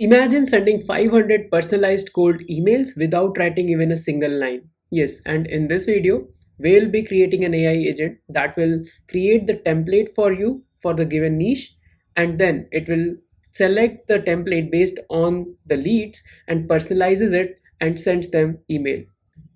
Imagine sending 500 personalized cold emails without writing even a single line. Yes, and in this video, we'll be creating an AI agent that will create the template for you for the given niche, and then it will select the template based on the leads and personalizes it and sends them email.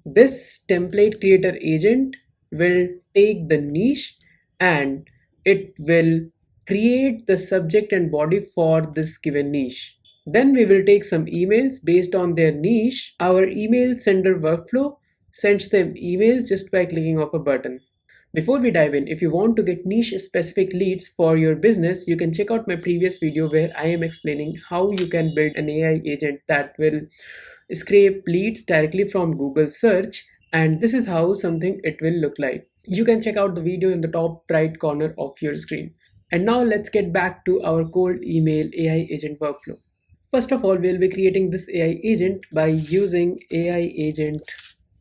This template creator agent will take the niche and it will create the subject and body for this given niche. Then we will take some emails based on their niche. Our email sender workflow sends them emails just by clicking of a button. Before we dive in, if you want to get niche specific leads for your business, you can check out my previous video where I am explaining how you can build an AI agent that will scrape leads directly from Google search, and this is how something it will look like. You can check out the video in the top right corner of your screen. And now let's get back to our cold email AI agent workflow. First of all, we'll be creating this AI agent by using AI agent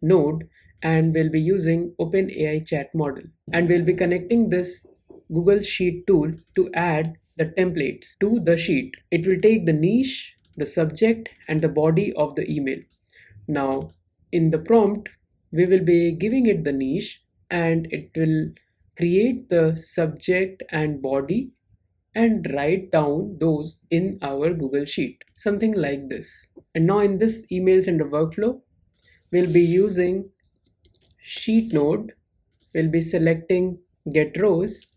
node, and we'll be using OpenAI chat model, and we'll be connecting this Google Sheet tool to add the templates to the sheet. It will take the niche, the subject, and the body of the email. Now in the prompt, we will be giving it the niche and it will create the subject and body and write down those in our Google Sheet, something like this. And now in this email sender workflow, we'll be using sheet node. We'll be selecting get rows,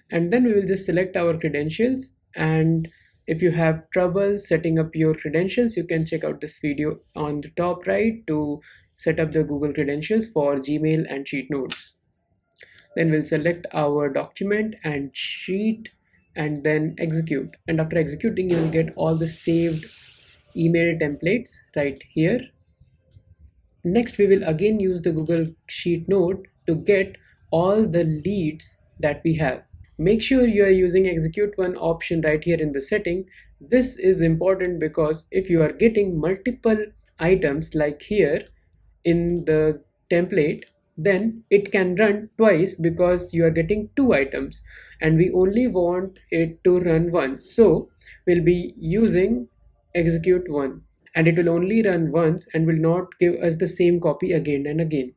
and then we will just select our credentials. And if you have trouble setting up your credentials, you can check out this video on the top right to set up the Google credentials for Gmail and sheet nodes. Then we'll select our document and sheet and then execute. And after executing, you'll get all the saved email templates right here. Next, we will again use the Google Sheet node to get all the leads that we have. Make sure you are using execute one option right here in the setting. This is important because if you are getting multiple items like here in the template, then it can run twice because you are getting two items and we only want it to run once. So we'll be using execute one, and it will only run once and will not give us the same copy again and again.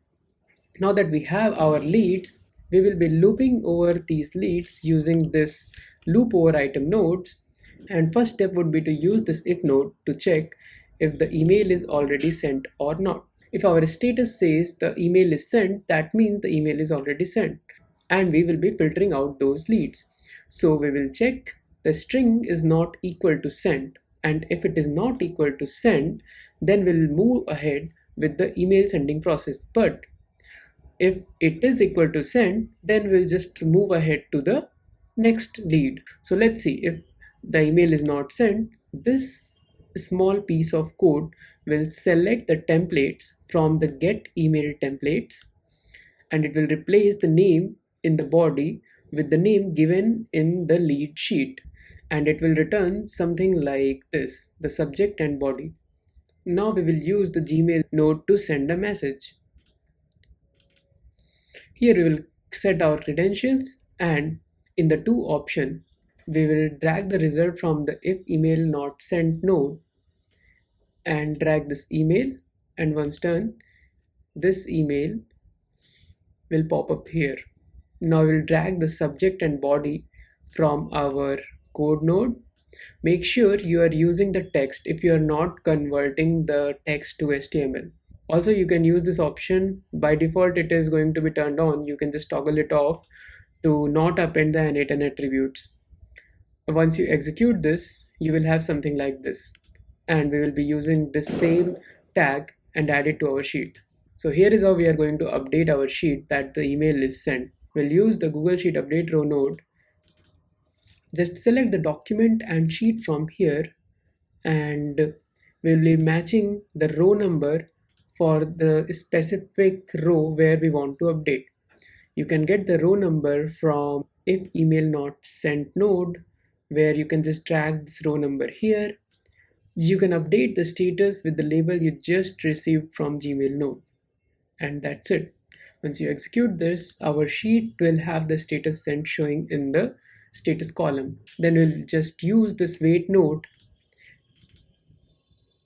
Now that we have our leads, we will be looping over these leads using this loop over item nodes. And first step would be to use this if node to check if the email is already sent or not. If our status says the email is sent, that means the email is already sent, and we will be filtering out those leads. So we will check the string is not equal to sent, and if it is not equal to send, then we'll move ahead with the email sending process. But if it is equal to send, then we'll just move ahead to the next lead. So let's see, if the email is not sent, this small piece of code will select the templates from the get email templates, and it will replace the name in the body with the name given in the lead sheet, and it will return something like this, the subject and body. Now we will use the Gmail node to send a message. Here we will set our credentials, and in the to option, we will drag the result from the if email not sent node and drag this email, and once done, this email will pop up here. Now we'll drag the subject and body from our code node. Make sure you are using the text if you are not converting the text to HTML. Also, you can use this option. By default, it is going to be turned on. You can just toggle it off to not append the n8n attributes. Once you execute this, you will have something like this, and we will be using this same tag and add it to our sheet. So here is how we are going to update our sheet that the email is sent. We'll use the Google Sheet update row node. Just select the document and sheet from here, and we'll be matching the row number for the specific row where we want to update. You can get the row number from if email not sent node, where you can just drag this row number here. You can update the status with the label you just received from Gmail node, and that's it. Once you execute this, our sheet will have the status sent showing in the status column. Then we'll just use this wait node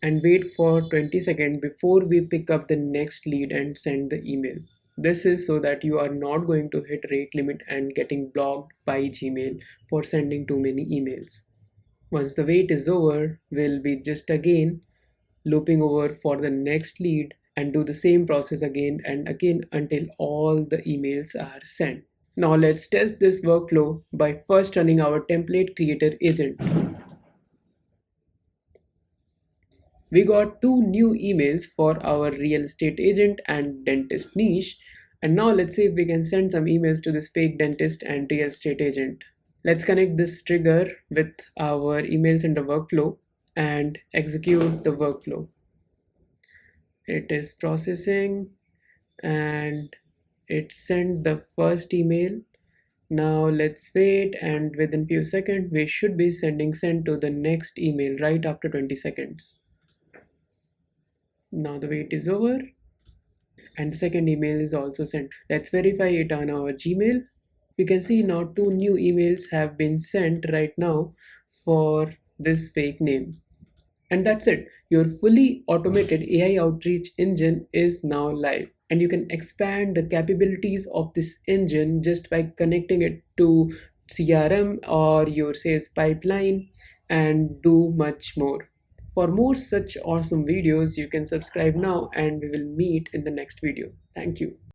and wait for 20 seconds before we pick up the next lead and send the email. This is so that you are not going to hit rate limit and getting blocked by Gmail for sending too many emails. Once the wait is over, we'll be just again looping over for the next lead and do the same process again and again until all the emails are sent. Now let's test this workflow by first running our template creator agent. We got two new emails for our real estate agent and dentist niche. And now let's see if we can send some emails to this fake dentist and real estate agent. Let's connect this trigger with our email sender workflow and execute the workflow. It is processing and it sent the first email. Now let's wait, and within few seconds we should be sending send to the next email right after 20 seconds. Now the wait is over and the second email is also sent. Let's verify it on our Gmail. You can see now two new emails have been sent right now for this fake name. And that's it. Your fully automated AI outreach engine is now live. And you can expand the capabilities of this engine just by connecting it to CRM or your sales pipeline and do much more. For more such awesome videos, you can subscribe now and we will meet in the next video. Thank you.